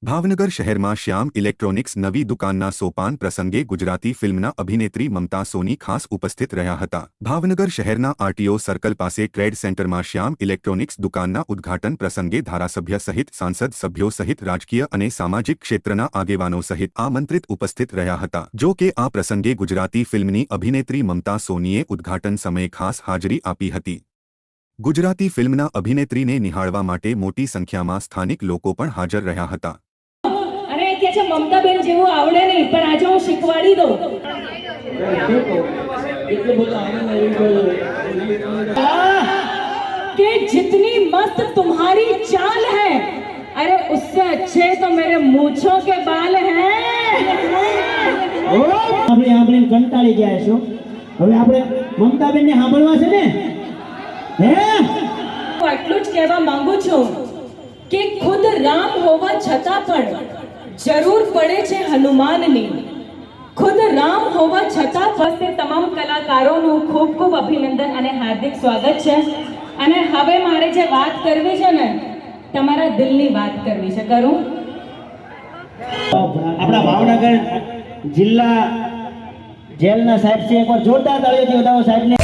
ભાવનગર શહેરમાં શ્યામ ઇલેક્ટ્રોનિક્સ નવી દુકાનના સોપાન પ્રસંગે ગુજરાતી ફિલ્મના અભિનેત્રી મમતા સોની ખાસ ઉપસ્થિત રહ્યા હતા। ભાવનગર શહેરના આરટીઓ સર્કલ પાસે ટ્રેડ સેન્ટરમાં શ્યામ ઇલેક્ટ્રોનિક્સ દુકાનના ઉદ્ઘાટન પ્રસંગે ધારાસભ્ય સહિત સાંસદ સભ્યો સહિત રાજકીય અને સામાજિક ક્ષેત્રના આગેવાનો સહિત આમંત્રિત ઉપસ્થિત રહ્યા હતા। જો કે આ પ્રસંગે ગુજરાતી ફિલ્મની અભિનેત્રી મમતા સોનીએ ઉદ્ઘાટન સમયે ખાસ હાજરી આપી હતી। ગુજરાતી ફિલ્મના અભિનેત્રીને નિહાળવા માટે મોટી સંખ્યામાં સ્થાનિક લોકો પણ હાજર રહ્યા હતા। કે છે મમતા બેન જેવું આવડે નહીં પણ આજે હું શીખવાડી દઉં कि जितनी मस्त तुम्हारी चाल है अरे उससे अच्छे तो मेरे मूंछों के बाल हैं। આપણે આપણે કંટાળી ગયા છો હવે આપણે મમતા બેન ને સાંભળવા છે ને હે હું આટલું જ કહેવા માંગુ છું કે ખુદ રામ હોવા છતાં પણ જરૂર પડે છે હનુમાનની। ખુદ રામ હોવા છતાં પણ તમામ કલાકારોનું ખૂબ ખૂબ અભિનંદન અને હાર્દિક સ્વાગત છે। અને હવે મારે જે વાત કરવી છે ને તમારા દિલની વાત કરવી છે કરું। આપણા ભાવનગર જિલ્લા જેલના સાહેબ છે એકવાર જોરદાર તાળીઓથી વધાવો સાહેબને।